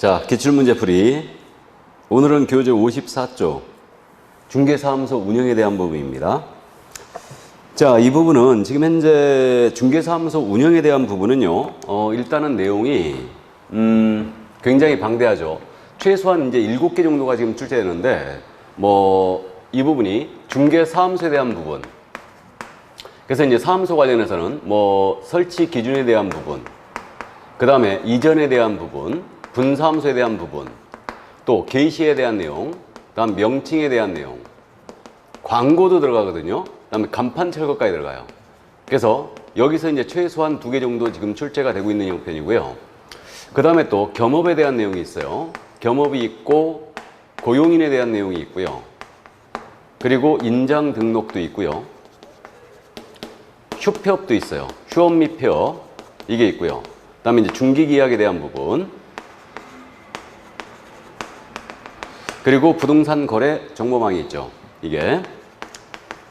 자, 기출문제풀이. 오늘은 교재 54조 중개사무소 운영에 대한 부분입니다. 자, 이 부분은 지금 현재 중개사무소 운영에 대한 부분은요, 일단은 내용이 굉장히 방대하죠. 최소한 이제 7개 정도가 지금 출제되는데, 이 부분이 중개사무소에 대한 부분, 그래서 이제 사무소 관련해서는 설치 기준에 대한 부분, 그 다음에 이전에 대한 부분, 분사무소에 대한 부분, 또 게시에 대한 내용, 그 다음 명칭에 대한 내용, 광고도 들어가거든요. 그 다음에 간판 철거까지 들어가요. 그래서 여기서 이제 최소한 2개 정도 지금 출제가 되고 있는 형편이고요. 그 다음에 또 겸업에 대한 내용이 있어요. 겸업이 있고 고용인에 대한 내용이 있고요. 그리고 인장 등록도 있고요. 휴폐업도 있어요. 휴업 및 폐업 이게 있고요. 그 다음에 이제 중개계약에 대한 부분, 그리고 부동산 거래 정보망이 있죠. 이게.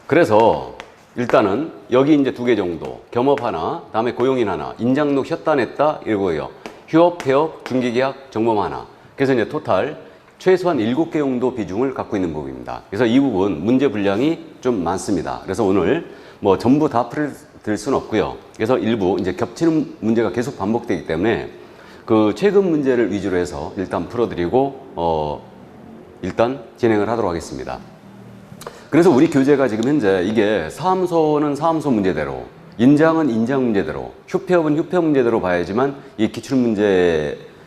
그래서 일단은 여기 이제 2개 정도, 겸업 하나, 다음에 고용인 하나, 인장록 쉬었다 냈다 이러고요. 휴업, 폐업, 중개계약 정보망 하나. 그래서 이제 토탈 최소한 7개 정도 비중을 갖고 있는 부분입니다. 그래서 이 부분 문제 분량이 좀 많습니다. 그래서 오늘 전부 다 풀 수는 없고요. 그래서 일부 이제 겹치는 문제가 계속 반복되기 때문에 그 최근 문제를 위주로 해서 일단 풀어드리고 일단 진행을 하도록 하겠습니다. 그래서 우리 교재가 지금 현재 이게 사무소는 사무소 문제대로, 인장은 인장 문제대로, 휴폐업은 휴폐업 문제대로 봐야지만 이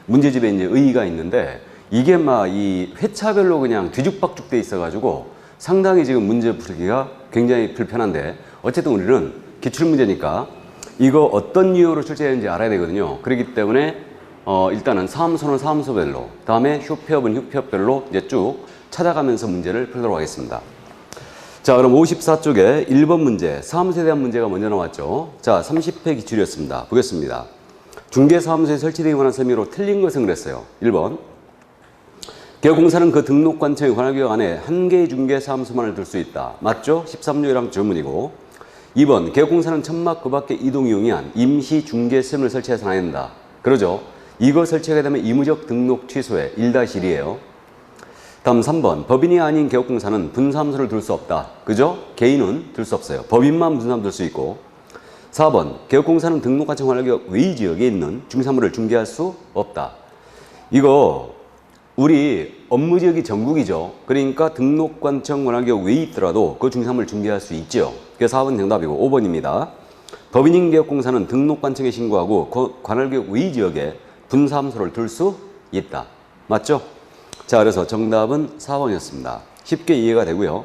문제집에 이제 의의가 있는데, 이게 이 회차별로 그냥 뒤죽박죽 돼 있어가지고 상당히 지금 문제 풀기가 굉장히 불편한데, 어쨌든 우리는 기출문제니까 이거 어떤 이유로 출제했는지 알아야 되거든요. 그렇기 때문에 일단은 사무소는 사무소별로, 다음에 휴폐업은 휴폐업별로 이제 쭉 찾아가면서 문제를 풀도록 하겠습니다. 자, 그럼 54쪽에 1번 문제, 사무소에 대한 문제가 먼저 나왔죠. 자, 30회 기출이었습니다. 보겠습니다. 중개사무소에 설치되기 관한 설명으로 틀린 것은 그랬어요. 1번. 개업공사는 그 등록관청의 관할구역 안에 한 개의 중개사무소만을 둘 수 있다. 맞죠? 13조 1항 조문이고. 2번. 개업공사는 천막 그 밖에 이동이 용이한 임시 중개시설을 설치해서는 안 된다. 그러죠? 이거 설치하게 되면 의무적 등록 취소에 1-1이에요. 다음 3번. 법인이 아닌 개업공사는 분사무소를 둘 수 없다. 그죠? 개인은 둘 수 없어요. 법인만 분사무소 둘 수 있고. 4번. 개업공사는 등록관청 관할구역 외지역에 있는 중개사무소를 중개할 수 없다. 이거 우리 업무지역이 전국이죠. 그러니까 등록관청 관할구역 외에 있더라도 그 중개사무소를 중개할 수 있죠. 그래서 4번 정답이고 5번입니다. 법인인 개업공사는 등록관청에 신고하고 관할구역 외 지역에 분사무소를 둘 수 있다. 맞죠? 자, 그래서 정답은 4번이었습니다. 쉽게 이해가 되고요.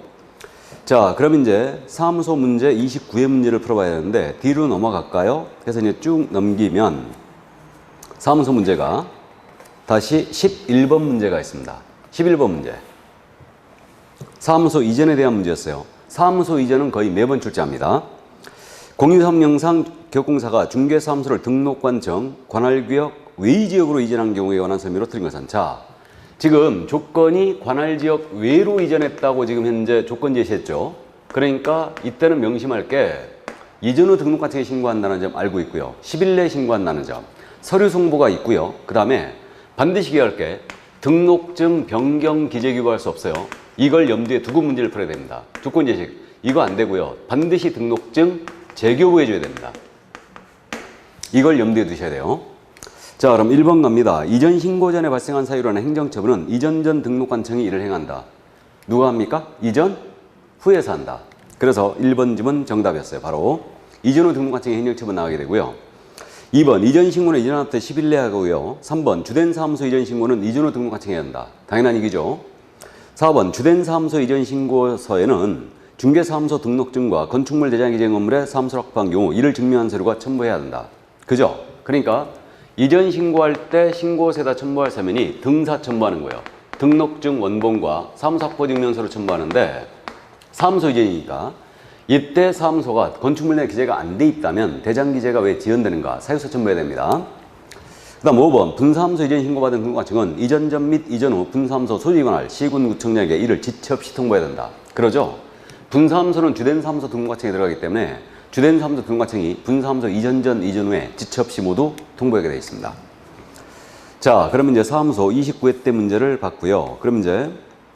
자, 그럼 이제 사무소 문제 29회 문제를 풀어봐야 되는데 뒤로 넘어갈까요? 그래서 이제 쭉 넘기면 사무소 문제가 다시 11번 문제가 있습니다. 11번 문제. 사무소 이전에 대한 문제였어요. 사무소 이전은 거의 매번 출제합니다. 공유사업령상 개업공사가 중개사무소를 등록관청, 관할구역 외지역으로 이전한 경우에 관한 설명으로 틀린 것은, 자, 지금 조건이 관할지역 외로 이전했다고 지금 현재 조건 제시했죠. 그러니까 이때는 명심할 게 이전 후 등록관청에 신고한다는 점 알고 있고요. 10일 내에 신고한다는 점, 서류 송부가 있고요. 그 다음에 반드시 기억할 게 등록증 변경 기재 규부할 수 없어요. 이걸 염두에 두고 문제를 풀어야 됩니다. 조건 제시 이거 안 되고요. 반드시 등록증 재교부해 줘야 됩니다. 이걸 염두에 두셔야 돼요. 자, 그럼 1번 갑니다. 이전 신고 전에 발생한 사유로 하는 행정처분은 이전 전 등록관청이 이를 행한다. 누가 합니까? 이전 후에서 한다. 그래서 1번 집은 정답이었어요. 바로 이전 후 등록관청의 행정처분 나가게 되고요. 2번 이전 신고는 이전 앞에 10일 내에 하고요. 3번 주된 사무소 이전 신고는 이전 후 등록관청에 해야 한다. 당연한 얘기죠. 4번 주된 사무소 이전 신고서에는 중개사무소 등록증과 건축물 대장 기재 건물의 사무소 확보한 경우 이를 증명한 서류가 첨부해야 한다. 그죠? 그러니까 이전 신고할 때 신고서에다 첨부할 서면이 등사 첨부하는 거예요. 등록증 원본과 사무소 확보 증명서를 첨부하는데 사무소 이전이니까 이때 사무소가 건축물 내 기재가 안 돼 있다면 대장 기재가 왜 지연되는가? 사유서 첨부해야 됩니다. 그 다음 5번 분사무소 이전 신고받은 등록관청은 이전 전 및 이전 후 분사무소 소지 관할 시군구청장에게 이를 지체 없이 통보해야 된다. 그러죠? 분사무소는 주된 사무소 등록관청에 들어가기 때문에 주된 사무소 등록관청이 분사무소 이전 전 이전 후에 지체 없이 모두 통보하게 되어 있습니다. 자, 그러면 이제 사무소 29회 때 문제를 봤고요. 그럼 이제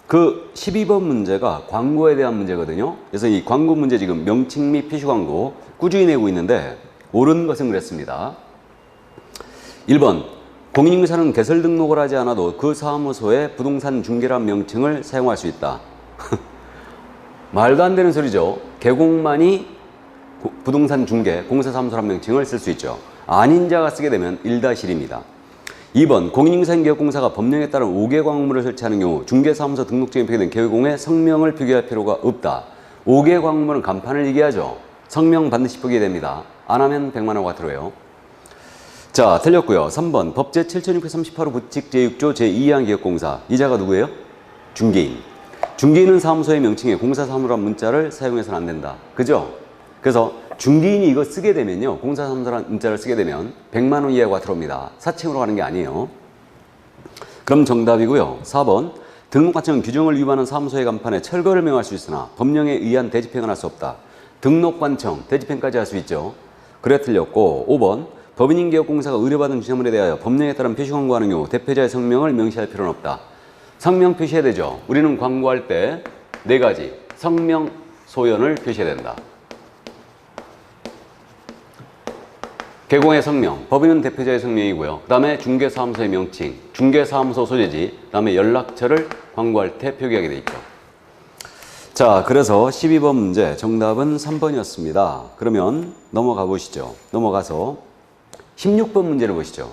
그 12번 문제가 광고에 대한 문제거든요. 그래서 이 광고 문제 지금 명칭 및 표시 광고 꾸준히 내고 있는데 옳은 것은 그랬습니다. 1번 공인인증서는 개설 등록을 하지 않아도 그 사무소에 부동산 중개란 명칭을 사용할 수 있다. 말도 안 되는 소리죠. 개공만이 부동산 중개, 공사사무소란 명칭을 쓸 수 있죠. 아닌 자가 쓰게 되면 1-1입니다. 2번 공인인증서 개업공사가 법령에 따른 5개 광물을 설치하는 경우 중개사무소 등록증에 표기된 개업공의 성명을 표기할 필요가 없다. 5개 광물은 간판을 얘기하죠. 성명 반드시 표기됩니다. 안 하면 100만 원 과태료예요. 자, 틀렸고요. 3번 법 제7638호 부칙 제6조 제2항 개업공사. 이자가 누구예요? 중개인. 중개인은 사무소의 명칭에 공사사무소란 문자를 사용해서는 안 된다. 그죠? 그래서 중개인이 이거 쓰게 되면요. 공사사무소란 문자를 쓰게 되면 100만 원 이하 과태료입니다. 사칭으로 가는 게 아니에요. 그럼 정답이고요. 4번 등록관청 규정을 위반한 사무소의 간판에 철거를 명할 수 있으나 법령에 의한 대집행을 할 수 없다. 등록관청, 대집행까지 할 수 있죠. 그래 틀렸고 5번 법인인개업공사가 의뢰받은 주체물에 대하여 법령에 따른 표시 광고하는 경우 대표자의 성명을 명시할 필요는 없다. 성명 표시해야 되죠. 우리는 광고할 때 4가지 성명, 소연을 표시해야 된다. 개공의 성명, 법인은 대표자의 성명이고요. 그 다음에 중개사무소의 명칭, 중개사무소 소재지, 그 다음에 연락처를 광고할 때 표기하게 돼 있죠. 자, 그래서 12번 문제 정답은 3번이었습니다. 그러면 넘어가 보시죠. 넘어가서 16번 문제를 보시죠.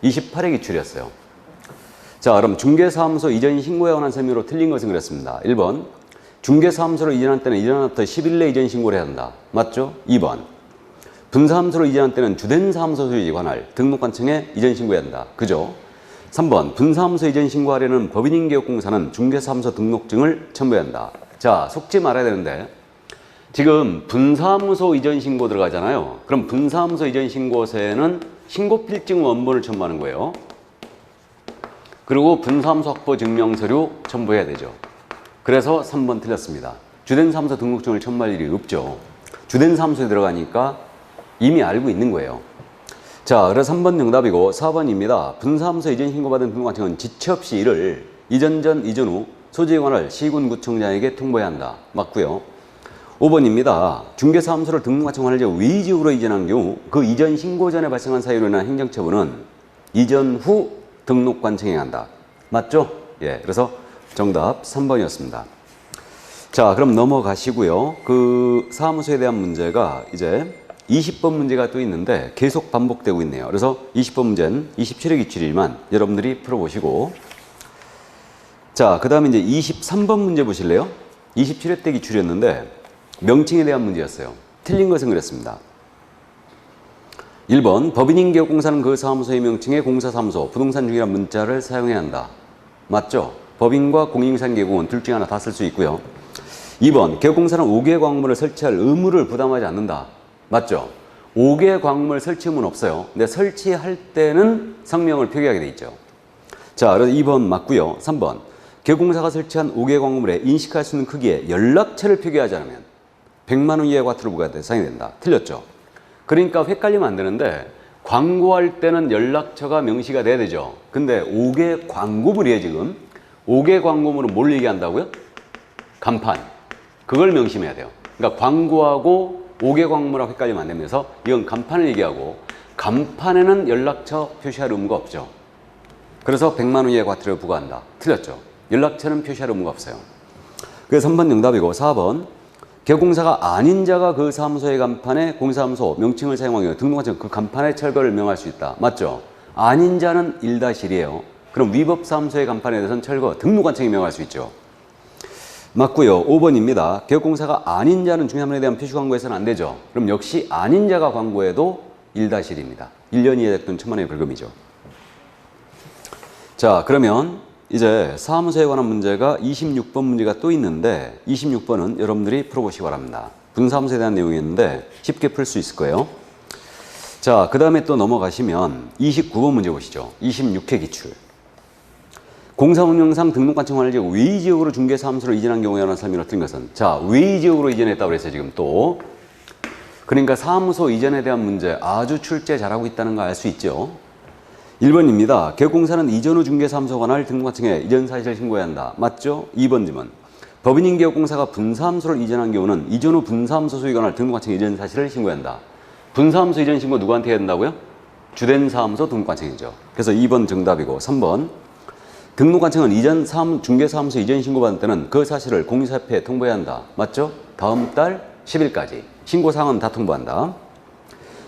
28회 기출이었어요. 자, 그럼 중개사무소 이전 신고에 관한 설명으로 틀린 것은 그랬습니다. 1번 중개사무소로 이전할 때는 이전부터 10일 내 이전 신고를 해야 한다. 맞죠? 2번 분사무소로 이전할 때는 주된 사무소 소유지 관할 등록관청에 이전 신고해야 한다. 그죠? 3번 분사무소 이전 신고하려는 법인인개업공사는 중개사무소 등록증을 첨부해야 한다. 자, 속지 말아야 되는데 지금 분사무소 이전 신고 들어가잖아요. 그럼 분사무소 이전 신고서에는 신고필증 원본을 첨부하는 거예요. 그리고 분사무소 확보 증명서류 첨부해야 되죠. 그래서 3번 틀렸습니다. 주된 사무소 등록증을 첨부할 일이 없죠. 주된 사무소에 들어가니까 이미 알고 있는 거예요. 자, 그래서 3번 정답이고 4번입니다. 분사무소 이전 신고받은 등록관청은 지체 없이 이를 이전 전 이전 후 소지에 관할 시군구청장에게 통보해야 한다. 맞고요. 5번입니다. 중개사무소를 등록관청 관할지 외지역으로 이전한 경우 그 이전 신고 전에 발생한 사유로 인한 행정처분은 이전 후 등록관청에 한다. 맞죠? 예, 그래서 정답 3번이었습니다. 자, 그럼 넘어가시고요. 그 사무소에 대한 문제가 이제 20번 문제가 또 있는데 계속 반복되고 있네요. 그래서 20번 문제는 27회 기출이지만 여러분들이 풀어보시고, 자, 그 다음에 이제 23번 문제 보실래요? 27회 때 기출이었는데 명칭에 대한 문제였어요. 틀린 것은 그랬습니다. 1번 법인인개업공사는 그 사무소의 명칭에 공사사무소, 부동산 중개란 문자를 사용해야 한다. 맞죠? 법인과 공인인증서개공은 둘 중에 하나 다 쓸 수 있고요. 2번 개업공사는 5개 광물을 설치할 의무를 부담하지 않는다. 맞죠? 5개 광물 설치 의무는 없어요. 근데 설치할 때는 성명을 표기하게 돼 있죠. 자, 그래서 2번 맞고요. 3번 개업공사가 설치한 5개 광물에 인식할 수 있는 크기의 연락처를 표기하지 않으면 100만 원 이하의 과태료 부과 대상이 된다. 틀렸죠? 그러니까 헷갈리면 안 되는데 광고할 때는 연락처가 명시가 돼야 되죠. 근데 5개 광고물이에요. 지금 5개 광고물은 뭘 얘기한다고요? 간판. 그걸 명심해야 돼요. 그러니까 광고하고 5개 광물하고 헷갈리면 안 되면서 이건 간판을 얘기하고 간판에는 연락처 표시할 의무가 없죠. 그래서 100만 원 이하의 과태료 부과한다. 틀렸죠? 연락처는 표시할 의무가 없어요. 그래서 3번 정답이고 4번 개업공사가 아닌 자가 그 사무소의 간판에 공사사무소 명칭을 사용하기 위해 등록관청 그 간판의 철거를 명할 수 있다. 맞죠? 아닌 자는 1-1이에요. 그럼 위법사무소의 간판에 대해서는 철거, 등록관청이 명할 수 있죠. 맞고요. 5번입니다. 개업공사가 아닌 자는 중개사물에 대한 표시 광고해서는 안 되죠. 그럼 역시 아닌 자가 광고해도 1-1입니다. 1년 이하 또는 1,000만 원의 벌금이죠. 자, 그러면 이제 사무소에 관한 문제가 26번 문제가 또 있는데 26번은 여러분들이 풀어보시기 바랍니다. 분사무소에 대한 내용이었는데 쉽게 풀 수 있을 거예요. 자, 그 다음에 또 넘어가시면 29번 문제 보시죠. 26회 기출. 공사운영상 등록관청 관할지역 외지역으로 중개사무소로 이전한 경우에 관한 설명을 드린 것은, 자, 외지역으로 이전했다고 그랬어요. 지금 또. 그러니까 사무소 이전에 대한 문제 아주 출제 잘하고 있다는 거 알 수 있죠. 1번입니다. 개업공사는 이전 후 중개사무소가 관할 등록관청에 이전 사실을 신고해야 한다. 맞죠? 2번 질문. 법인인 개업공사가 분사무소를 이전한 경우는 이전 후 분사무소 소유가 관할 등록관청에 이전 사실을 신고해야 한다. 분사무소 이전 신고 누구한테 해야 된다고요? 주된 사무소 등록관청이죠. 그래서 2번 정답이고 3번. 등록관청은 중개사무소 이전 신고받은 때는 그 사실을 공사협회에 통보해야 한다. 맞죠? 다음 달 10일까지. 신고사항은 다 통보한다.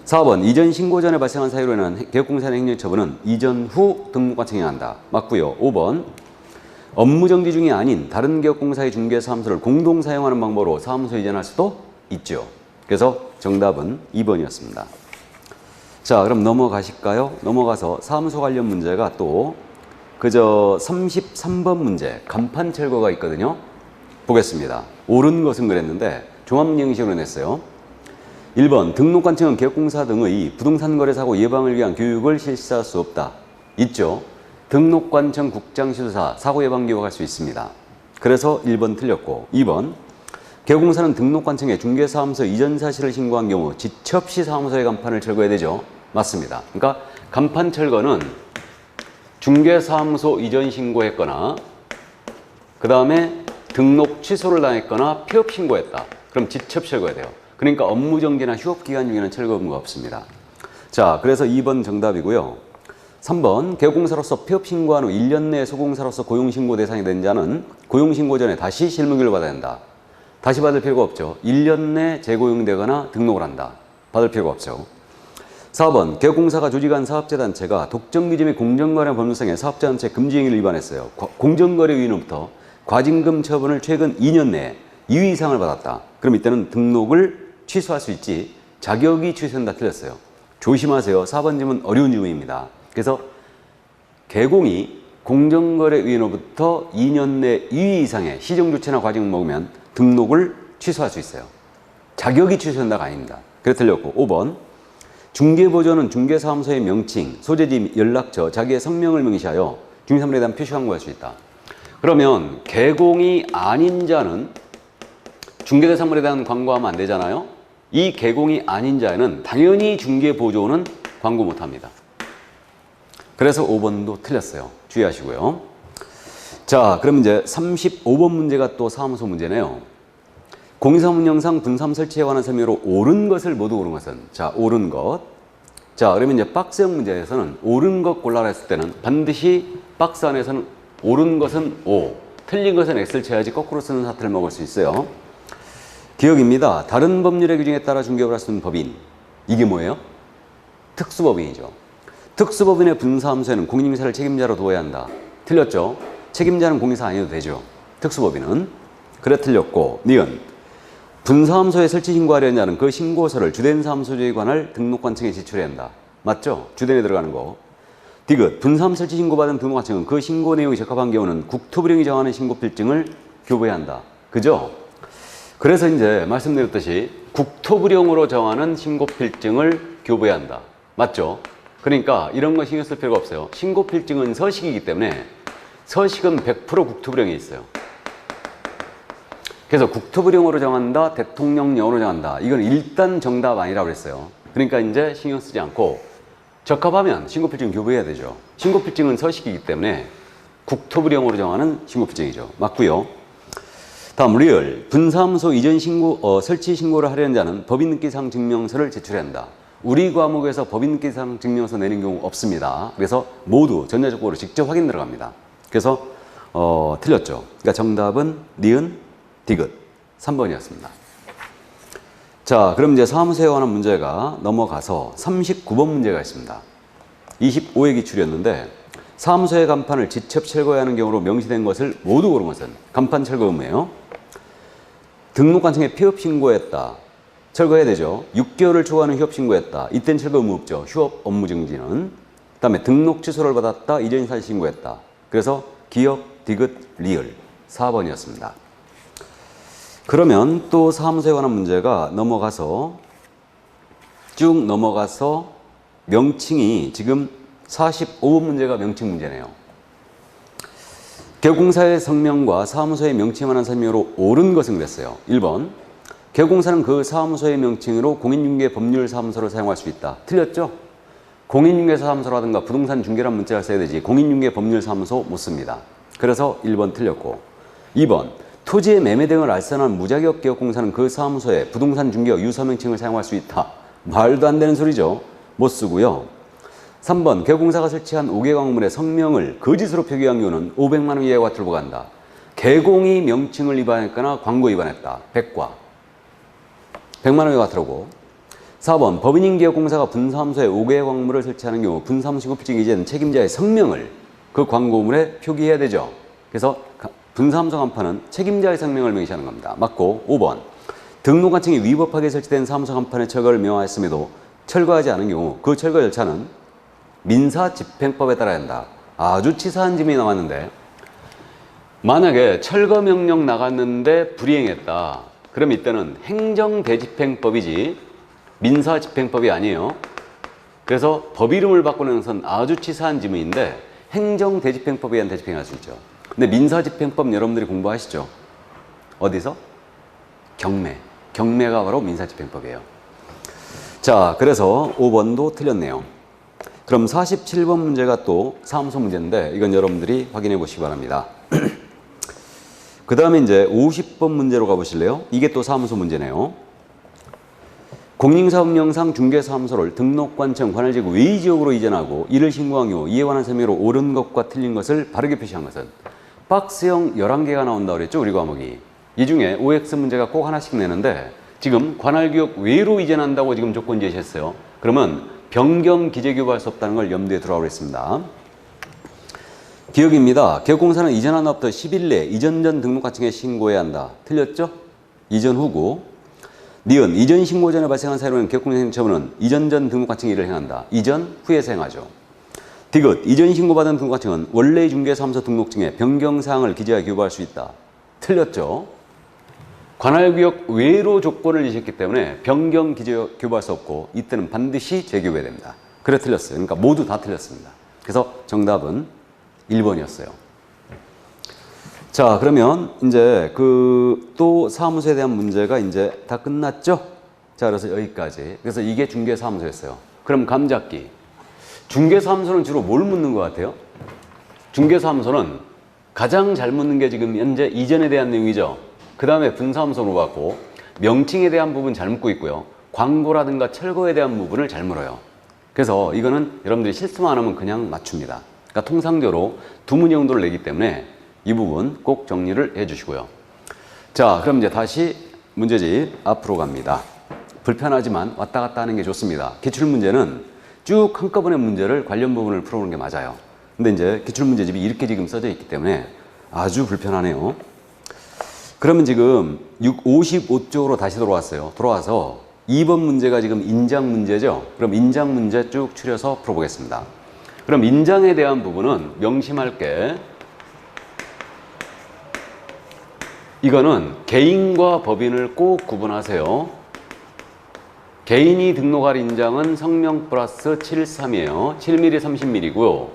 4번. 이전 신고 전에 발생한 사유로 인한 개업공사의 행정처분은 이전 후 등록관청에 한다. 맞고요. 5번. 업무정지 중이 아닌 다른 개업공사의 중개사무소를 공동 사용하는 방법으로 사무소 이전할 수도 있죠. 그래서 정답은 2번이었습니다. 자, 그럼 넘어가실까요? 넘어가서 사무소 관련 문제가 또 그저 33번 문제 간판 철거가 있거든요. 보겠습니다. 옳은 것은 그랬는데 종합형식으로 냈어요. 1번. 등록관청은 개업공사 등의 부동산 거래 사고 예방을 위한 교육을 실시할 수 없다. 있죠. 등록관청 국장시도사 사고 예방 교육할 수 있습니다. 그래서 1번 틀렸고 2번. 개업공사는 등록관청에 중개사무소 이전 사실을 신고한 경우 지첩시 사무소의 간판을 철거해야 되죠. 맞습니다. 그러니까 간판 철거는 중개사무소 이전 신고했거나 그 다음에 등록 취소를 당했거나 폐업 신고했다. 그럼 지첩 철거해야 돼요. 그러니까 업무정지나 휴업기간 중에는 철거 의무가 없습니다. 자, 그래서 2번 정답이고요. 3번. 개업공사로서 폐업 신고한 후 1년 내에 소공사로서 고용신고 대상이 된 자는 고용신고 전에 다시 실무교육을 받아야 한다. 다시 받을 필요가 없죠. 1년 내 재고용되거나 등록을 한다. 받을 필요가 없죠. 4번. 개업공사가 조직한 사업자단체가 독점기지 및 공정거래 법률상의 사업자단체 금지 행위를 위반했어요. 공정거래위원회로부터 과징금 처분을 최근 2년 내에 2위 이상을 받았다. 그럼 이때는 등록을 취소할 수 있지 자격이 취소된다. 틀렸어요. 조심하세요. 4번 질문 어려운 질문입니다. 그래서 개공이 공정거래위원회로부터 2년 내 2위 이상의 시정조치나 과징금 먹으면 등록을 취소할 수 있어요. 자격이 취소된다가 아닙니다. 그래 틀렸고 5번. 중개보조는 중개사무소의 명칭, 소재지, 연락처, 자기의 성명을 명시하여 중개사물에 대한 표시 광고할 수 있다. 그러면 개공이 아닌 자는 중개대상물에 대한 광고하면 안 되잖아요. 이 개공이 아닌 자에는 당연히 중개보조는 광고 못합니다. 그래서 5번도 틀렸어요. 주의하시고요. 자, 그럼 이제 35번 문제가 또 사무소 문제네요. 공사운영상 분사무 설치에 관한 설명으로 옳은 것을 모두 고른 것은? 자, 옳은 것. 자, 그러면 이제 박스형 문제에서는 옳은 것 골라라 했을 때는 반드시 박스 안에서는 옳은 것은 O, 틀린 것은 X를 쳐야지 거꾸로 쓰는 사태를 먹을 수 있어요. 기억입니다. 다른 법률의 규정에 따라 중개업을 할 수 있는 법인. 이게 뭐예요? 특수법인이죠. 특수법인의 분사무소에는 공인중개사를 책임자로 두어야 한다. 틀렸죠? 책임자는 공인사 아니어도 되죠. 특수법인은. 그래 틀렸고 니은. 분사무소에 설치 신고하려는 자는 그 신고서를 주된 사무소에 관할 등록관청에 제출해야 한다. 맞죠? 주된에 들어가는 거. 디귿. 분사무 설치 신고받은 등록관청은 그 신고 내용이 적합한 경우는 국토부령이 정하는 신고필증을 교부해야 한다. 그죠? 그래서 이제 말씀드렸듯이 국토부령으로 정하는 신고필증을 교부해야 한다. 맞죠? 그러니까 이런 거 신경 쓸 필요가 없어요. 신고필증은 서식이기 때문에 서식은 100% 국토부령에 있어요. 그래서 국토부령으로 정한다, 대통령령으로 정한다. 이건 일단 정답 아니라고 그랬어요. 그러니까 이제 신경 쓰지 않고 적합하면 신고필증 교부해야 되죠. 신고필증은 서식이기 때문에 국토부령으로 정하는 신고필증이죠. 맞고요. 다음 리얼. 분사무소 이전 신고, 설치 신고를 하려는 자는 법인등기상 증명서를 제출해야 한다. 우리 과목에서 법인등기상 증명서 내는 경우 없습니다. 그래서 모두 전자적으로 직접 확인 들어갑니다. 그래서 틀렸죠. 그러니까 정답은 니은 디귿 3번이었습니다. 자, 그럼 이제 사무소에 관한 문제가 넘어가서 39번 문제가 있습니다. 25회 기출이었는데 사무소의 간판을 지첩 철거해야 하는 경우로 명시된 것을 모두 고른 것은? 간판 철거 의무예요. 등록관청에 폐업 신고했다. 철거해야 되죠. 6개월을 초과하는 휴업 신고했다. 이때는 철거 의무 없죠. 휴업 업무 정지는. 그 다음에 등록 취소를 받았다. 이전 사실 신고했다. 그래서 기억, 디귿, 리을 4번이었습니다. 그러면 또 사무소에 관한 문제가 쭉 넘어가서 명칭이 지금 45번 문제가 명칭 문제네요. 개업공사의 성명과 사무소의 명칭에 관한 설명으로 옳은 것은 그랬어요. 1번. 개업공사는 그 사무소의 명칭으로 공인중개 법률사무소를 사용할 수 있다. 틀렸죠? 공인중개사무소라든가 부동산 중개란 문자를 써야 되지 공인중개법률사무소 못 씁니다. 그래서 1번 틀렸고 2번 토지의 매매 등을 알선한 무자격개업공사는 그 사무소에 부동산 중개업 유서명칭을 사용할 수 있다. 말도 안 되는 소리죠. 못 쓰고요. 3번 개공사가 설치한 5개 광물의 성명을 거짓으로 표기한 경우는 500만 원 이하의 과태료를 부과한다. 개공이 명칭을 위반했거나 광고 위반했다. 100과 100만 원의 과태료고 4번 법인인 기업공사가 분사무소에 5개의 광물을 설치하는 경우 분사무소 필증 이제는 책임자의 성명을 그 광고물에 표기해야 되죠. 그래서 분사무소 간판은 책임자의 성명을 명시하는 겁니다. 맞고 5번 등록관청이 위법하게 설치된 사무소 간판에 철거를 명하였음에도 철거하지 않은 경우 그 철거 절차는 민사집행법에 따라야 한다. 아주 치사한 질문이 나왔는데 만약에 철거 명령 나갔는데 불이행했다. 그럼 이때는 행정대집행법이지 민사집행법이 아니에요. 그래서 법 이름을 바꾸는 것은 아주 치사한 지문인데 행정대집행법에 의한 대집행할 수 있죠. 근데 민사집행법 여러분들이 공부하시죠? 어디서? 경매가 바로 민사집행법이에요. 자, 그래서 5번도 틀렸네요. 그럼 47번 문제가 또 사무소 문제인데 이건 여러분들이 확인해 보시기 바랍니다. 그 다음에 이제 50번 문제로 가보실래요? 이게 또 사무소 문제네요. 공인사업령상 중개사무소를 등록관청, 관할지구 외지역으로 이전하고 이를 신고한 경우 이에 관한 설명으로 옳은 것과 틀린 것을 바르게 표시한 것은 박스형 11개가 나온다고 그랬죠? 우리 과목이. 이 중에 OX 문제가 꼭 하나씩 내는데 지금 관할구역 외로 이전한다고 지금 조건 제시했어요. 그러면 변경 기재 교부할 수 없다는 걸 염두에 두라고 그랬습니다. 기억입니다. 개업공사는 이전한 날부터 10일 내에 이전 전 등록관청에 신고해야 한다. 틀렸죠? 이전 후고. 니은 이전 신고 전에 발생한 사유로는 개업공사 행정처분은 이전 전 등록관청에 일을 행한다. 이전 후에 사용하죠. 디귿 이전 신고받은 등록관청은 원래의 중개사무소 등록증에 변경사항을 기재하여 교부할 수 있다. 틀렸죠? 관할구역 외로 조건을 제시했기 때문에 변경 기재 교부할 수 없고 이때는 반드시 재교부해야 됩니다. 그래 틀렸어요. 그러니까 모두 다 틀렸습니다. 그래서 정답은 1번이었어요. 자, 그러면 이제 또 사무소에 대한 문제가 이제 다 끝났죠? 자, 그래서 여기까지. 그래서 이게 중개사무소였어요. 그럼 감잡기. 중개사무소는 주로 뭘 묻는 것 같아요? 중개사무소는 가장 잘 묻는 게 지금 현재 이전에 대한 내용이죠. 그 다음에 분사무소로 받고 명칭에 대한 부분 잘 묻고 있고요. 광고라든가 철거에 대한 부분을 잘 물어요. 그래서 이거는 여러분들이 실수만 하면 그냥 맞춥니다. 그러니까 통상적으로 두 문제 정도를 내기 때문에 이 부분 꼭 정리를 해 주시고요. 자, 그럼 이제 다시 문제집 앞으로 갑니다. 불편하지만 왔다 갔다 하는 게 좋습니다. 기출문제는 쭉 한꺼번에 문제를 관련 부분을 풀어보는 게 맞아요. 근데 이제 기출문제집이 이렇게 지금 써져 있기 때문에 아주 불편하네요. 그러면 지금 55쪽으로 다시 돌아왔어요. 돌아와서 2번 문제가 지금 인장 문제죠. 그럼 인장 문제 쭉 추려서 풀어보겠습니다. 그럼 인장에 대한 부분은 명심할 게 이거는 개인과 법인을 꼭 구분하세요. 개인이 등록할 인장은 성명 플러스 7.3이에요. 7mm, 30mm고요.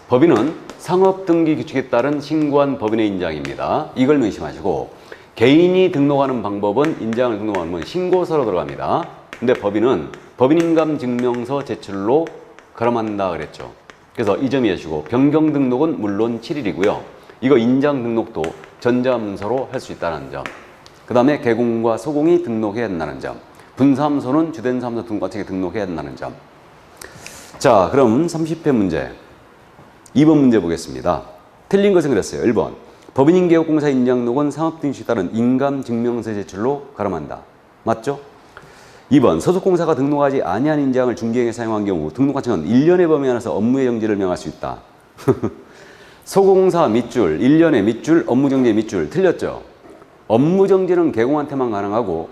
법인은 상업등기 규칙에 따른 신고한 법인의 인장입니다. 이걸 명심하시고 개인이 등록하는 방법은 인장을 등록하는 건 신고서로 들어갑니다. 근데 법인은 법인인감증명서 제출로 가름한다 그랬죠. 그래서 이 점 이해하시고 변경 등록은 물론 7일이고요. 이거 인장 등록도 전자문서로 할 수 있다는 점. 그 다음에 개공과 소공이 등록해야 된다는 점. 분사무소는 주된 사무소 등록관청에 등록해야 된다는 점. 자, 그럼 30회 문제. 2번 문제 보겠습니다. 틀린 것은 그랬어요. 1번. 법인인 개업공사 인장록은 상업등식에 따른 인감증명서 제출로 가름한다. 맞죠? 2번. 소속공사가 등록하지 아니한 인장을 중개행에 사용한 경우 등록관청은 1년의 범위 안에서 업무의 정지를 명할 수 있다. 소공사 밑줄, 1년의 밑줄, 업무정지 밑줄. 틀렸죠? 업무정지는 개공한테만 가능하고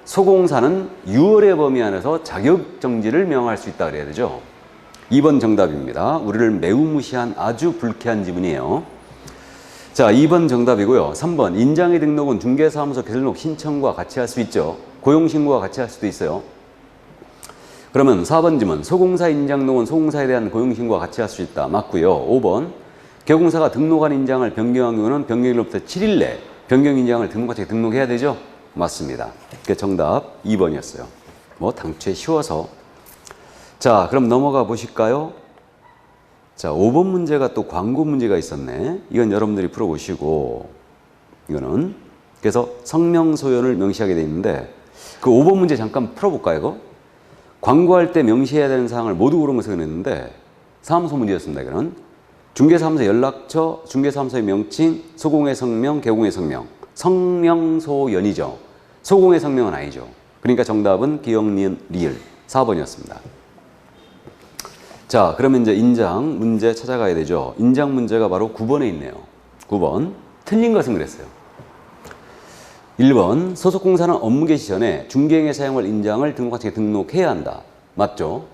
소공사는 6월의 범위 안에서 자격정지를 명할 수 있다 그래야 되죠. 2번 정답입니다. 우리를 매우 무시한 아주 불쾌한 지문이에요. 자, 2번 정답이고요. 3번 인장의 등록은 중개사무소 개설록 신청과 같이 할 수 있죠. 고용신고와 같이 할 수도 있어요. 그러면 4번 지문 소공사 인장록은 소공사에 대한 고용신고와 같이 할 수 있다. 맞고요. 5번 개공사가 등록한 인장을 변경한 경우는 변경일로부터 7일 내 변경인장을 등록관청에 등록해야 되죠. 맞습니다. 그 정답 2번이었어요. 뭐 당초에 쉬워서. 자, 그럼 넘어가 보실까요? 자, 5번 문제가 또 광고 문제가 있었네. 이건 여러분들이 풀어보시고, 이거는. 그래서 성명소연을 명시하게 돼 있는데, 그 5번 문제 잠깐 풀어볼까요, 이거? 광고할 때 명시해야 되는 사항을 모두 고른 것을 했는데, 사무소 문제였습니다, 이거는. 중개사무소 연락처, 중개사무소의 명칭, 소공의 성명, 개공의 성명. 성명소연이죠. 소공의 성명은 아니죠. 그러니까 정답은 기억, 니은, 리을. 4번이었습니다. 자, 그러면 이제 인장 문제 찾아가야 되죠. 인장 문제가 바로 9번에 있네요. 9번. 틀린 것은 그랬어요. 1번. 소속공사는 업무 개시 전에 중개행에 사용할 인장을 등록관청에 등록해야 한다. 맞죠?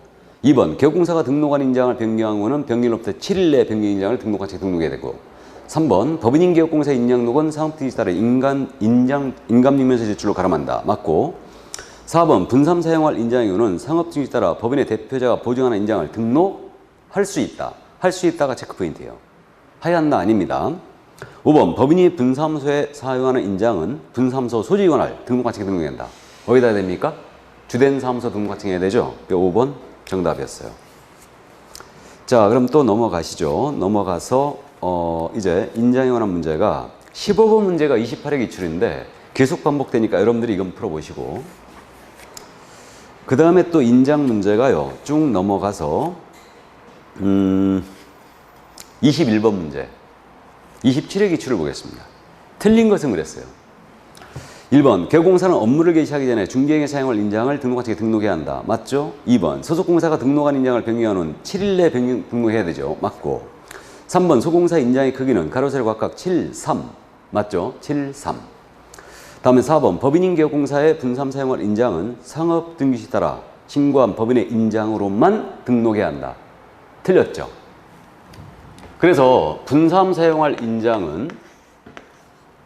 2번. 개업공사가 등록한 인장을 변경한 후는 변경일로부터 7일 내에 변경 인장을 등록관청에 등록해야 되고. 3번. 법인인 개업공사 인장록은 상업등급에 따라 인감증명서 제출로 가름한다. 맞고. 4번. 분삼 사용할 인장 이유는 상업등급에 따라 법인의 대표자가 보증하는 인장을 등록할 수 있다. 할 수 있다가 체크포인트예요. 하얀다 아닙니다. 5번. 법인이 분사무소에 사용하는 인장은 분사무소 소지관할 등록관청에 등록해야 한다. 어디다 해야 됩니까? 주된 사무소 등록관청에 해야 되죠. 5번 정답이었어요. 자, 그럼 또 넘어가시죠. 넘어가서 이제 인장에 관한 문제가 15번 문제가 28회 기출인데 계속 반복되니까 여러분들이 이건 풀어보시고, 그 다음에 또 인장 문제가요, 쭉 넘어가서 21번 문제 27회 기출을 보겠습니다. 틀린 것은 그랬어요. 1번. 개업공사는 업무를 개시하기 전에 중개행에 사용할 인장을 등록관청에 등록해야 한다. 맞죠? 2번. 소속공사가 등록한 인장을 변경한 후는 7일 내에 등록해야 되죠. 맞고. 3번. 소공사 인장의 크기는 가로 세로 각각 7, 3. 맞죠? 7, 3. 다음에 4번. 법인인 개업공사의 분삼 사용할 인장은 상업등급에 따라 신고한 법인의 인장으로만 등록해야 한다. 틀렸죠? 그래서 분삼 사용할 인장은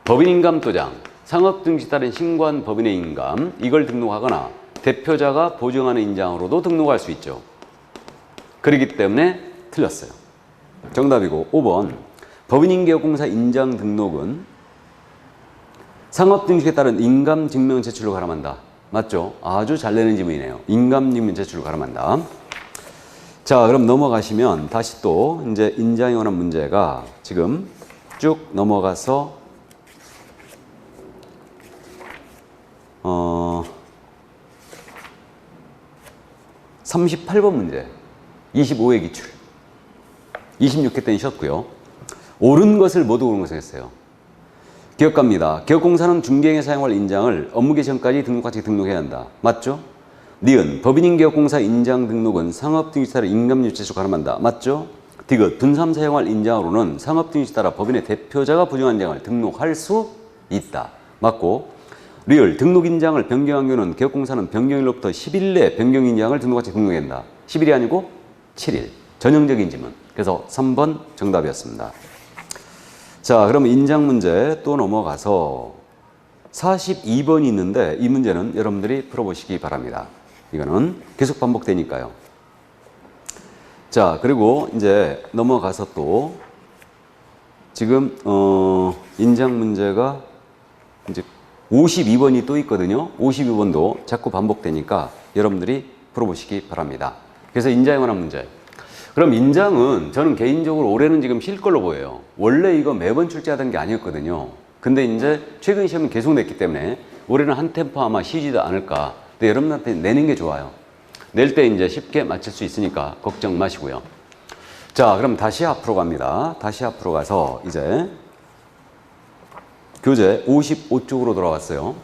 법인인감도장, 상업등급에 따른 신고한 법인의 인감, 이걸 등록하거나 대표자가 보증하는 인장으로도 등록할 수 있죠. 그렇기 때문에 틀렸어요. 정답이고. 5번. 법인인 개업공사 인장 등록은 상업등급에 따른 인감증명 제출로 가름한다. 맞죠? 아주 잘 내는 지문이네요. 인감증명 제출로 가름한다. 자, 그럼 넘어가시면 다시 또 이제 인장에 관한 문제가 지금 쭉 넘어가서 38번 문제 25회 기출 26회 때는 쉬었고요. 옳은 것을 모두 고른 것을 했어요. 기업가입니다. 기업공사는 중개행에 사용할 인장을 업무 개시 전까지 등록관청에 등록해야 한다. 맞죠? 니은. 법인인 기업공사 인장 등록은 상업등급에 따라 인감유치에서 가름한다. 맞죠? 디귿. 분삼 사용할 인장으로는 상업등급에 따라 법인의 대표자가 보증한 인장을 등록할 수 있다. 맞고. 리을. 등록 인장을 변경한 경우는 기업공사는 변경일로부터 10일 내에 변경 인장을 등록관청에 등록해야 한다. 10일이 아니고 7일. 전형적인 지문. 그래서 3번 정답이었습니다. 자, 그럼 인장 문제 또 넘어가서 42번이 있는데 이 문제는 여러분들이 풀어보시기 바랍니다. 이거는 계속 반복되니까요. 자, 그리고 이제 넘어가서 또 지금 인장 문제가 이제 52번이 또 있거든요. 52번도 자꾸 반복되니까 여러분들이 풀어보시기 바랍니다. 그래서 인장에 관한 문제. 그럼 인장은 저는 개인적으로 올해는 지금 쉴 걸로 보여요. 원래 이거 매번 출제하던 게 아니었거든요. 근데 이제 최근 시험은 계속 냈기 때문에 올해는 한 템포 아마 쉬지도 않을까. 근데 여러분한테 내는 게 좋아요. 낼 때 이제 쉽게 맞출 수 있으니까 걱정 마시고요. 자, 그럼 다시 앞으로 갑니다. 다시 앞으로 가서 이제 교재 55쪽으로 돌아왔어요.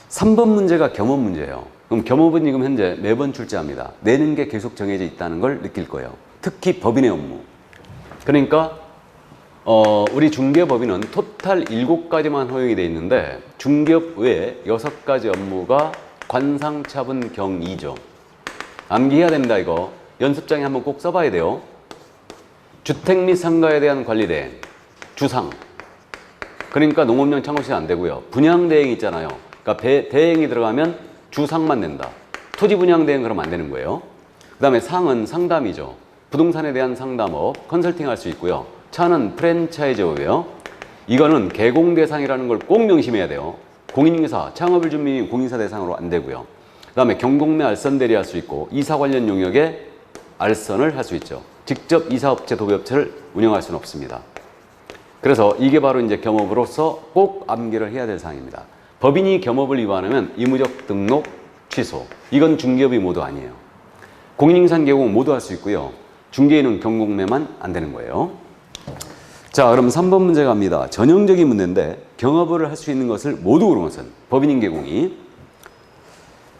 3번 문제가 겸업 문제예요. 그럼 겸업은 지금 현재 매번 출제합니다. 내는 게 계속 정해져 있다는 걸 느낄 거예요. 특히 법인의 업무. 그러니까 우리 중개법인은 토탈 7가지만 허용이 돼 있는데 중개업 외에 6가지 업무가 관상차분 경이죠. 암기해야 됩니다. 이거 연습장에 한번 꼭 써봐야 돼요. 주택 및 상가에 대한 관리대행, 주상. 그러니까 농업용 창고시설 안 되고요. 분양대행 있잖아요. 그러니까 대행이 들어가면 주상만 낸다. 토지 분양 대행 그러면 안 되는 거예요. 그 다음에 상은 상담이죠. 부동산에 대한 상담업, 컨설팅 할 수 있고요. 차는 프랜차이즈업이에요. 이거는 개공 대상이라는 걸 꼭 명심해야 돼요. 공인중개사, 창업을 준비인 공인사 대상으로 안 되고요. 그 다음에 경공매 알선 대리할 수 있고 이사 관련 용역에 알선을 할 수 있죠. 직접 이사업체, 도배업체를 운영할 수는 없습니다. 그래서 이게 바로 이제 겸업으로서 꼭 암기를 해야 될 사항입니다. 법인이 겸업을 위반하면 의무적 등록 취소. 이건 중개업이 모두 아니에요. 공인인산 개공 모두 할 수 있고요. 중개인은 경공매만 안 되는 거예요. 자, 그럼 3번 문제 갑니다. 전형적인 문제인데 경업을 할 수 있는 것을 모두 고른 것은 법인인 개공이.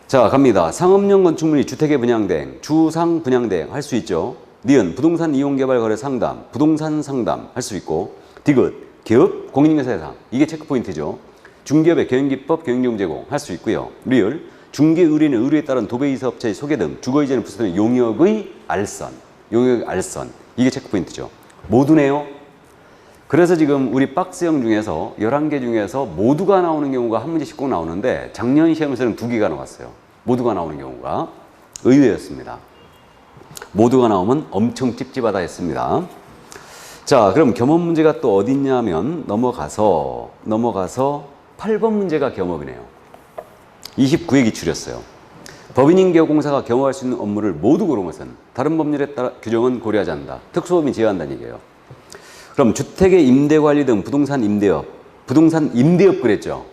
자, 갑니다. 상업용 건축물이 주택에 분양대행, 주상 분양대행 할 수 있죠. 니은 부동산 이용개발 거래 상담, 부동산 상담 할 수 있고, 디귿 기업 공인인사 대상. 이게 체크포인트죠. 중개업의 경영기법, 경영용 제공 할 수 있고요. 리을 중개 의뢰는 의뢰에 따른 도배이사업체의 소개 등 주거이전에 부수되는 용역의 알선, 용역의 알선. 이게 체크포인트죠. 모두네요. 그래서 지금 우리 박스형 중에서 11개 중에서 모두가 나오는 경우가 한 문제씩 꼭 나오는데 작년 시험에서는 2개가 나왔어요. 모두가 나오는 경우가 의외였습니다. 모두가 나오면 엄청 찝찝하다 했습니다. 자, 그럼 겸업 문제가 또 어디 있냐면 넘어가서 8번 문제가 겸업이네요. 29회 기출이었어요. 법인인 개업공사가 겸업할 수 있는 업무를 모두 고른 것은 다른 법률에 따라 규정은 고려하지 않는다. 특수법인 제외한다는 얘기예요. 그럼 주택의 임대관리 등 부동산 임대업 그랬죠.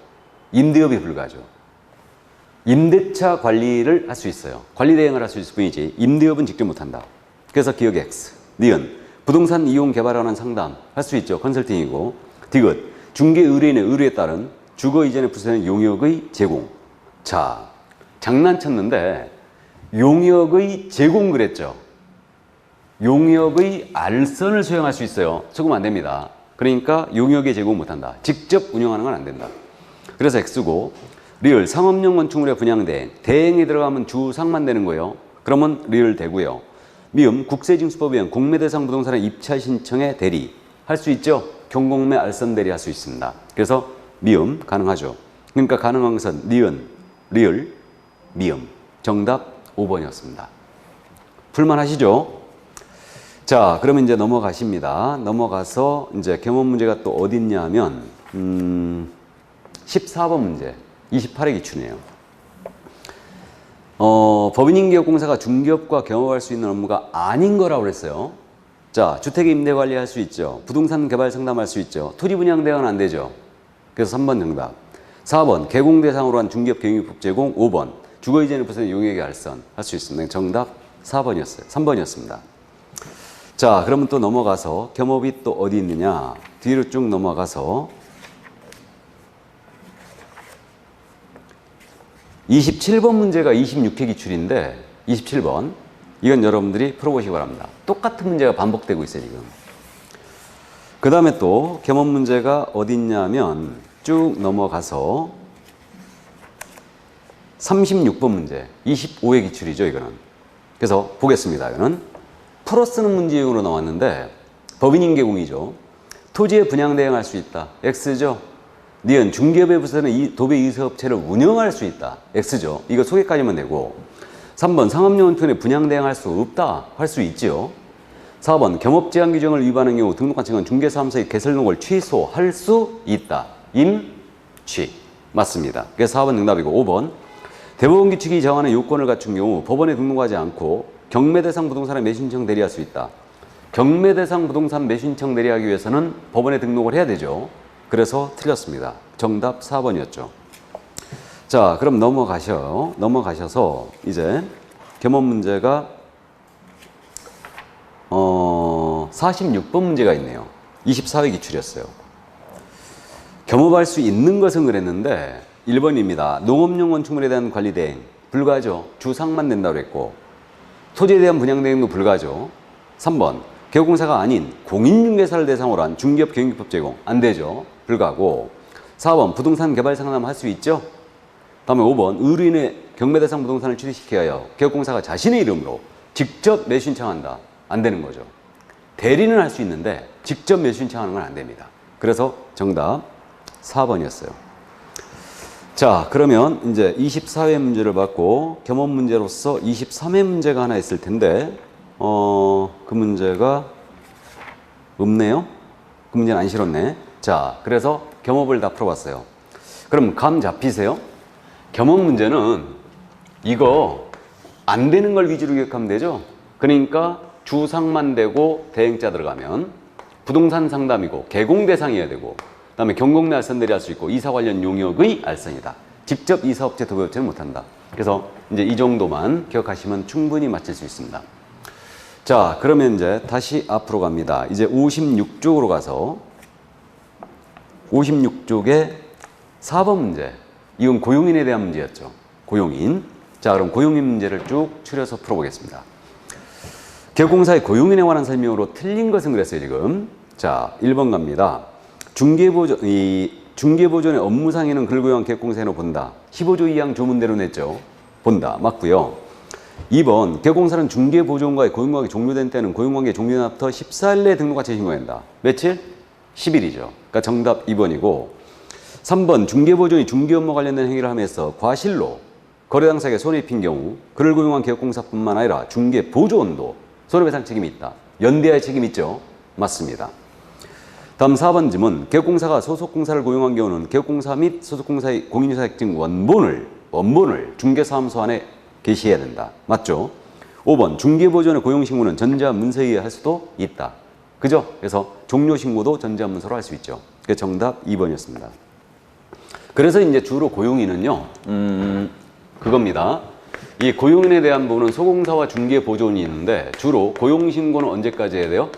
임대업이 불가하죠. 임대차 관리를 할 수 있어요. 관리 대행을 할 수 있을 뿐이지 임대업은 직접 못한다. 그래서 기억 X. 니은 부동산 이용 개발하는 상담 할 수 있죠. 컨설팅이고. 디귿 중개 의뢰인의 의뢰에 따른 주거 이전에 부수되는 용역의 제공. 자, 장난쳤는데 용역의 제공 그랬죠. 용역의 알선을 수행할 수 있어요. 속으면 안 됩니다. 그러니까 용역의 제공 못한다. 직접 운영하는 건 안 된다. 그래서 X고, 리을 상업용 건축물의 분양대행, 대행에 들어가면 주상만 되는 거예요. 그러면 리을 되고요. 미음 국세징수법에 의한 공매대상 부동산의 입찰 신청에 대리 할 수 있죠. 경공매 알선 대리 할 수 있습니다. 그래서 미음 가능하죠. 그러니까 가능한 것은 니은, 리을, 미음. 정답 5번이었습니다. 풀만하시죠? 자, 그러면 이제 넘어가십니다. 넘어가서 이제 겸업 문제가 또 어디 있냐면 14번 문제, 28회 기출이네요. 법인인개업공사가 중개업과 겸업할 수 있는 업무가 아닌 거라고 그랬어요. 자, 주택 임대 관리할 수 있죠. 부동산 개발 상담할 수 있죠. 토지 분양 대행은 안 되죠. 그래서 3번 정답. 4번 개공 대상으로 한 중개업 경영기법 제공. 5번 주거 이전에 부수는 용역의 알선 할 수 있습니다. 정답 4번이었어요. 3번이었습니다. 자, 그러면 또 넘어가서 겸업이 또 어디 있느냐. 뒤로 쭉 넘어가서 27번 문제가 26회 기출인데 27번 이건 여러분들이 풀어보시기 바랍니다. 똑같은 문제가 반복되고 있어요 지금. 그 다음에 또 겸업 문제가 어디 있냐면 쭉 넘어가서 36번 문제 25회 기출이죠 이거는. 그래서 보겠습니다. 이거는 풀어 쓰는 문제용으로 나왔는데 법인인개공이죠. 토지에 분양 대행할 수 있다. X죠. 니은 중개업에 부서는 도배 이사업체를 운영할 수 있다. X죠. 이거 소개까지만 되고. 3번 상업용 토지에 분양 대행할 수 없다. 할 수 있지요. 4번 겸업 제한 규정을 위반한 경우 등록한 측은 중개사무소의 개설 등록을 취소할 수 있다. 임취. 맞습니다. 그래서 4번 정답이고 5번 대법원 규칙이 정하는 요건을 갖춘 경우 법원에 등록하지 않고 경매대상 부동산에 매수신청 대리할 수 있다. 경매대상 부동산 매수신청 대리하기 위해서는 법원에 등록을 해야 되죠. 그래서 틀렸습니다. 정답 4번이었죠. 자, 그럼 넘어가셔서 이제 겸업 문제가 46번 문제가 있네요. 24회 기출이었어요. 겸업할 수 있는 것은 그랬는데 1번입니다. 농업용 건축물에 대한 관리 대행 불가죠. 주상만 된다고 그랬고 토지에 대한 분양 대행도 불가죠. 3번 개업공사가 아닌 공인중개사를 대상으로 한 중개업 경영기법 제공 안 되죠. 불가고 4번 부동산 개발 상담 할 수 있죠. 다음에 5번 의뢰인의 경매대상 부동산을 취득시켜야 하여 개업공사가 자신의 이름으로 직접 매수 신청한다. 안 되는 거죠. 대리는 할 수 있는데 직접 매수 신청하는 건 안 됩니다. 그래서 정답 4번이었어요. 자, 그러면 이제 24회 문제를 받고 겸업 문제로서 23회 문제가 하나 있을 텐데 그 문제가 없네요. 그 문제는 안 실었네. 자, 그래서 겸업을 다 풀어봤어요. 그럼 감 잡히세요? 겸업 문제는 이거 안 되는 걸 위주로 기억하면 되죠. 그러니까 주상만 되고 대행자 들어가면 부동산 상담이고 개공 대상이어야 되고 그다음에 경공내 알선들이 할 수 있고 이사 관련 용역의 알선이다. 직접 이사업체 도배업체는 못한다. 그래서 이제 이 정도만 기억하시면 충분히 맞힐 수 있습니다. 자, 그러면 이제 다시 앞으로 갑니다. 이제 56쪽으로 가서 56쪽에 4번 문제. 이건 고용인에 대한 문제였죠. 고용인. 자, 그럼 고용인 문제를 쭉 추려서 풀어보겠습니다. 개공사의 고용인에 관한 설명으로 틀린 것은 그랬어요, 지금. 자, 1번 갑니다. 중개보존의 업무상에는 근로고용 개공사로 본다. 15조 2항 조문대로 냈죠. 본다. 맞고요. 2번 개공사는 중개보존과의 고용관계 종료된 때는 고용관계 종료날부터 14일 내에 등록과체 신고한다. 며칠? 10일이죠. 그러니까 정답 2번이고 3번 중개보존이 중개업무 관련된 행위를 하면서 과실로 거래 당사에게 손해를 입힌 경우 그를 고용한 개업공사뿐만 아니라 중개보조원도 손해배상 책임이 있다. 연대할 책임이 있죠. 맞습니다. 다음 4번 질문. 개업공사가 소속공사를 고용한 경우는 개업공사 및 소속공사의 공인유사증 원본을 중개사무소 안에 게시해야 된다. 맞죠? 5번 중개보존의 고용신고는 전자문서에 의해 할 수도 있다. 그죠? 그래서 종료신고도 전자문서로 할 수 있죠. 그게 정답 2번이었습니다. 그래서 이제 주로 고용인은요, 그겁니다. 이 고용인에 대한 부분은 소공사와 중개보존이 있는데 주로 고용신고는 언제까지 해야 돼요?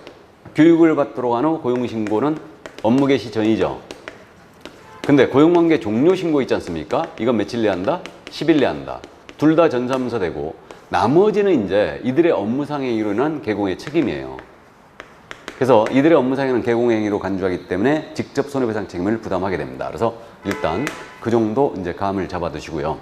교육을 받도록 하는 고용신고는 업무 개시 전이죠. 근데 고용관계 종료신고 있지 않습니까? 이건 며칠 내에 한다? 10일 내에 한다. 둘 다 전자문서 되고 나머지는 이제 이들의 업무상의 행위로 인한 개공의 책임이에요. 그래서 이들의 업무상에는 개공의 행위로 간주하기 때문에 직접 손해배상 책임을 부담하게 됩니다. 그래서 일단 그 정도 이제 감을 잡아 두시고요.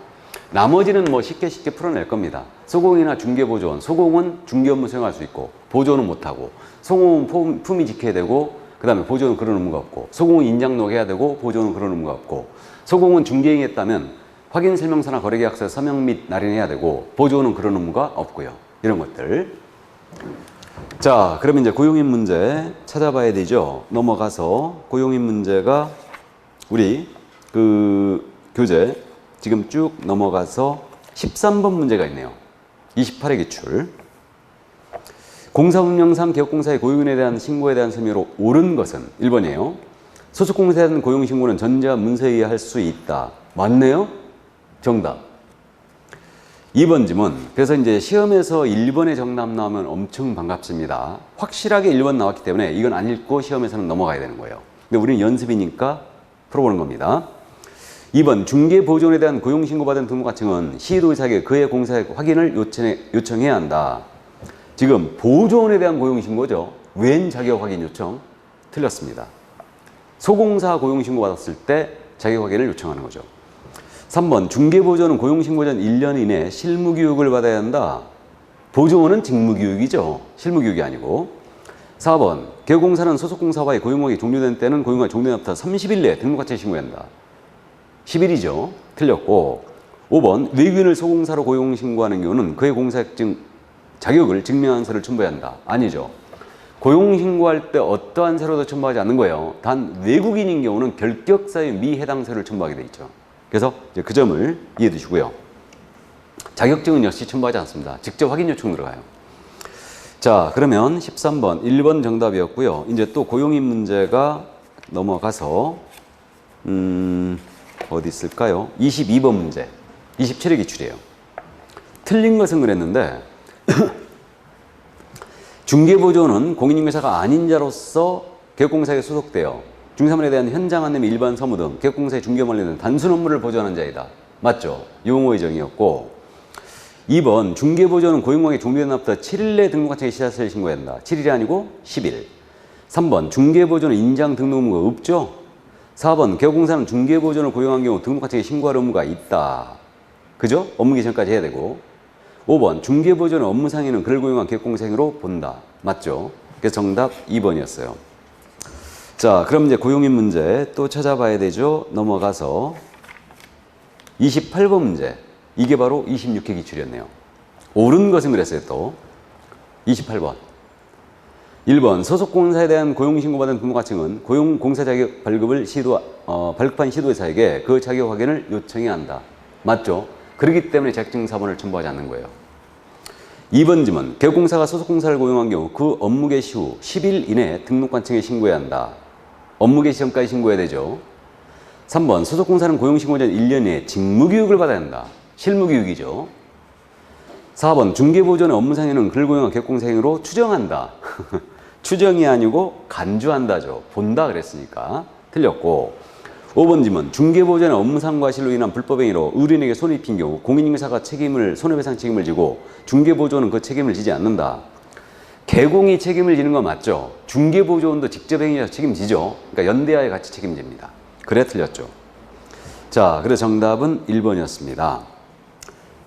나머지는 뭐 쉽게 풀어낼 겁니다. 소공이나 중개보조원, 소공은 중개업무 수행할 수 있고 보조는 못하고 소공은 품위 지켜야 되고 그 다음에 보조는 그런 의무가 없고 소공은 인장록 해야 되고 보조는 그런 의무가 없고 소공은 중개행위했다면 확인설명서나 거래계약서에 서명 및 날인해야 되고 보조는 그런 의무가 없고요. 이런 것들. 자, 그러면 이제 고용인 문제 찾아봐야 되죠. 넘어가서 고용인 문제가 우리 그 교재 지금 쭉 넘어가서 13번 문제가 있네요. 28회 기출. 공사운영상 개업공사의 고용인에 대한 신고에 대한 설명으로 옳은 것은 1번이에요. 소속공사에 대한 고용신고는 전자문서에 의해 할 수 있다. 맞네요? 정답. 2번 지문. 그래서 이제 시험에서 1번의 정답 나오면 엄청 반갑습니다. 확실하게 1번 나왔기 때문에 이건 안 읽고 시험에서는 넘어가야 되는 거예요. 근데 우리는 연습이니까 풀어보는 겁니다. 2번 중개보존에 대한 고용신고받은 등록가칭은 시도의사에게 그의 공사의 확인을 요청해야 한다. 지금 보존에 대한 고용신고죠. 웬 자격 확인 요청? 틀렸습니다. 소공사 고용신고 받았을 때 자격 확인을 요청하는 거죠. 3번 중개보존은 고용신고 전 1년 이내 실무교육을 받아야 한다. 보조원은 직무교육이죠. 실무교육이 아니고. 4번 개업공사는 소속공사와의 고용관계 종료된 때는 고용관계 종료날부터 30일 내에 등록과체 신고해야 한다. 10일이죠. 틀렸고. 5번 외국인을 소공사로 고용신고하는 경우는 그의 자격을 증명한 서를 첨부해야 한다. 아니죠. 고용신고할 때 어떠한 서류도 첨부하지 않는 거예요. 단 외국인인 경우는 결격사유 미 해당 서류를 첨부하게 돼 있죠. 그래서 이제 그 점을 이해해 두시고요. 자격증은 역시 첨부하지 않습니다. 직접 확인 요청 들어가요. 자, 그러면 13번 1번 정답이었고요. 이제 또 고용인 문제가 넘어가서 어디 있을까요? 22번 문제. 27회 기출이에요. 틀린 것은 그랬는데 중개보조는 공인중개사가 아닌 자로서 개업공사에 소속되어 중개사물에 대한 현장 안내 및 일반 서무 등 개업공사의 중개업 관련된 단순 업무를 보조하는 자이다. 맞죠? 용어의 정의였고 2번 중개보조는 고용관계 종료된 날부터 7일 내 등록과체에 시사서를 신고해야 한다. 7일이 아니고 10일. 3번 중개보조는 인장 등록 의무가 없죠? 4번 개업공사는 중개보조를 고용한 경우 등록과체에 신고할 의무가 있다. 그죠? 업무 개시전까지 해야 되고 5번 중개보조는 업무상에는 그를 고용한 개업공사행위로 본다. 맞죠? 그래서 정답 2번이었어요. 자, 그럼 이제 고용인 문제 또 찾아봐야 되죠. 넘어가서 28번 문제. 이게 바로 26회 기출이었네요. 옳은 것은 그랬어요. 또 28번 1번 소속공사에 대한 고용신고받은 등록가칭은 고용공사 자격 발급을 발급한 시도회사에게 그 자격 확인을 요청해야 한다. 맞죠? 그렇기 때문에 재직증사본을 첨부하지 않는 거예요. 2번 지문. 개업공사가 소속공사를 고용한 경우 그 업무 개시 후 10일 이내에 등록관청에 신고해야 한다. 업무 개시 전까지 신고해야 되죠. 3번. 소속공사는 고용신고 전 1년 이내 직무교육을 받아야 한다. 실무교육이죠. 4번. 중개보조원의 업무상에는 그를 고용한 개업공사 행위로 추정한다. 추정이 아니고 간주한다죠. 본다 그랬으니까 틀렸고. 5번 지문. 중개보조원의 업무상 과실로 인한 불법행위로 의뢰인에게 손해 입힌 경우 공인인증사가 손해배상 책임을 지고 중개보조원은 그 책임을 지지 않는다. 개공이 책임을 지는 건 맞죠. 중개보조원도 직접 행위해서 책임지죠. 그러니까 연대하에 같이 책임집니다. 그래 틀렸죠. 자, 그래서 정답은 1번이었습니다.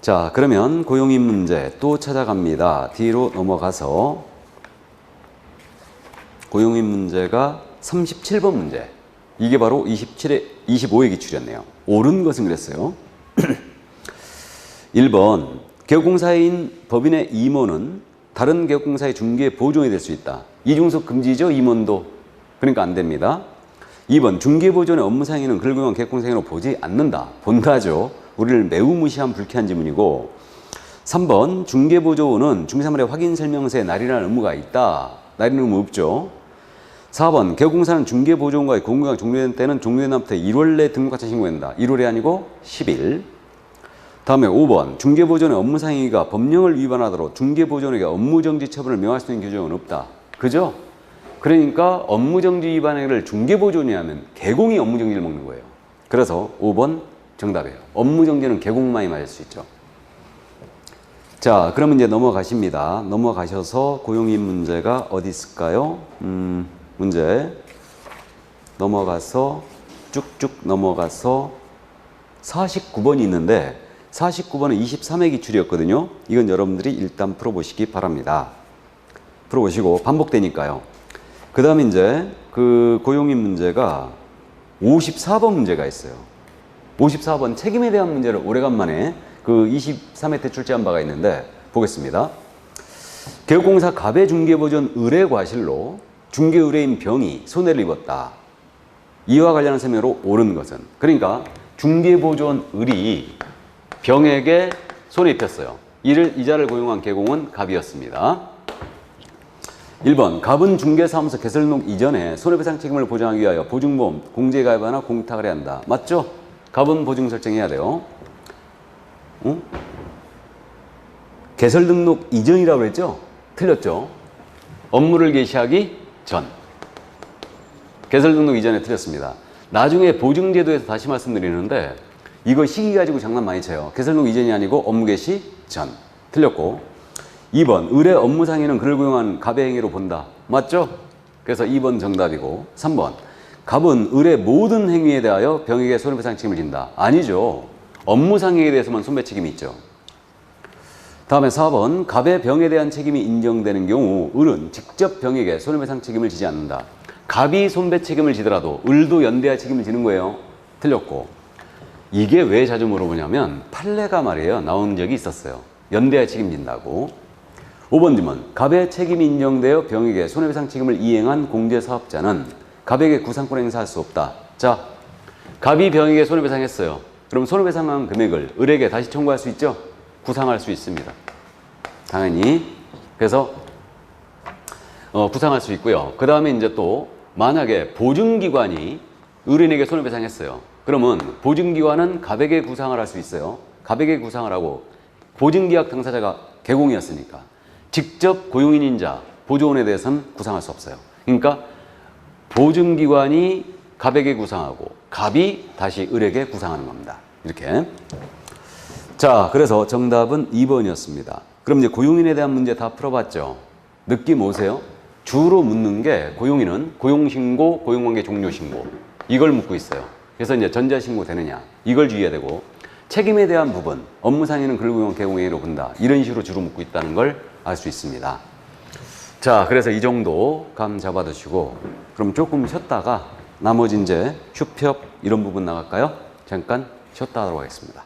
자, 그러면 고용인 문제 또 찾아갑니다. 뒤로 넘어가서 고용인 문제가 37번 문제. 이게 바로 25회 기출이었네요. 옳은 것은 그랬어요. 1번. 개업공사인 법인의 임원은 다른 개업공사의 중개 보조원이 될 수 있다. 이중섭 금지죠. 임원도. 그러니까 안 됩니다. 2번. 중개보조원의 업무상의는 그를 고용한 개업공사행위로 보지 않는다. 본다죠. 우리를 매우 무시한 불쾌한 지문이고. 3번. 중개보조원은 중개사물의 확인 설명서에 날인할 의무가 있다. 날인할 의무 없죠. 4번. 개업공사는 중개보조원과의 공개가 종료된 때는 종료된 날부터 1월 내 등록관청 신고한다. 1월이 아니고 10일. 다음에 5번. 중개보조원의 업무상의가 법령을 위반하도록 중개보조원에게 업무정지 처분을 명할 수 있는 규정은 없다. 그죠? 그러니까 업무정지 위반 행위를 중개보조원이 하면 개공이 업무정지를 먹는 거예요. 그래서 5번 정답이에요. 업무정지는 개공만이 맞을 수 있죠. 자, 그러면 이제 넘어가십니다. 넘어가셔서 고용인 문제가 어디 있을까요? 문제 넘어가서 쭉쭉 넘어가서 49번이 있는데 49번은 23회 기출이었거든요. 이건 여러분들이 일단 풀어보시기 바랍니다. 풀어보시고 반복되니까요. 그 다음에 이제 그 고용인 문제가 54번 문제가 있어요. 54번 책임에 대한 문제를 오래간만에 그 23회 때 출제한 바가 있는데 보겠습니다. 개업공사 갑의 중개보조원 의뢰 과실로 중개의뢰인 병이 손해를 입었다. 이와 관련한 설명으로 옳은 것은, 그러니까 중개보조원 을이 병에게 손해 입혔어요. 이자를 고용한 개공은 갑이었습니다. 1번. 갑은 중개사무소 개설등록 이전에 손해배상 책임을 보장하기 위하여 보증보험, 공제가입하나 공탁을 해야 한다. 맞죠? 갑은 보증 설정해야 돼요. 응? 개설등록 이전이라고 그랬죠? 틀렸죠? 업무를 개시하기 전. 개설등록 이전에 틀렸습니다. 나중에 보증제도에서 다시 말씀드리는데 이거 시기 가지고 장난 많이 쳐요. 개설등록 이전이 아니고 업무 개시 전. 틀렸고. 2번. 의뢰 업무상의는 그를 고용한 갑의 행위로 본다. 맞죠? 그래서 2번 정답이고. 3번. 갑은 의뢰 모든 행위에 대하여 병에게 손해배상 책임을 진다. 아니죠. 업무상의에 대해서만 손배 책임이 있죠. 다음에 4번. 갑의 병에 대한 책임이 인정되는 경우 을은 직접 병에게 손해배상 책임을 지지 않는다. 갑이 손배 책임을 지더라도 을도 연대할 책임을 지는 거예요. 틀렸고. 이게 왜 자주 물어보냐면 판례가 말이에요. 나온 적이 있었어요. 연대할 책임진다고. 5번 질문. 갑의 책임이 인정되어 병에게 손해배상 책임을 이행한 공제사업자는 갑에게 구상권을 행사할 수 없다. 자, 갑이 병에게 손해배상했어요. 그럼 손해배상한 금액을 을에게 다시 청구할 수 있죠? 구상할 수 있습니다. 당연히. 그래서 구상할 수 있고요. 그 다음에 이제 또 만약에 보증기관이 의뢰인에게 손해배상했어요. 그러면 보증기관은 갑에게 구상을 할 수 있어요. 갑에게 구상을 하고 보증계약 당사자가 개공이었으니까 직접 고용인인자 보조원에 대해서는 구상할 수 없어요. 그러니까 보증기관이 갑에게 구상하고 갑이 다시 을에게 구상하는 겁니다. 이렇게. 자, 그래서 정답은 2번이었습니다. 그럼 이제 고용인에 대한 문제 다 풀어봤죠? 느낌 오세요? 주로 묻는 게 고용인은 고용신고, 고용관계 종료신고 이걸 묻고 있어요. 그래서 이제 전자신고 되느냐 이걸 주의해야 되고 책임에 대한 부분 업무상의는 그를 고용한 개공행위로 본다. 이런 식으로 주로 묻고 있다는 걸 알 수 있습니다. 자, 그래서 이 정도 감 잡아두시고 그럼 조금 쉬었다가 나머지 이제 휴평 이런 부분 나갈까요? 잠깐 쉬었다 하도록 하겠습니다.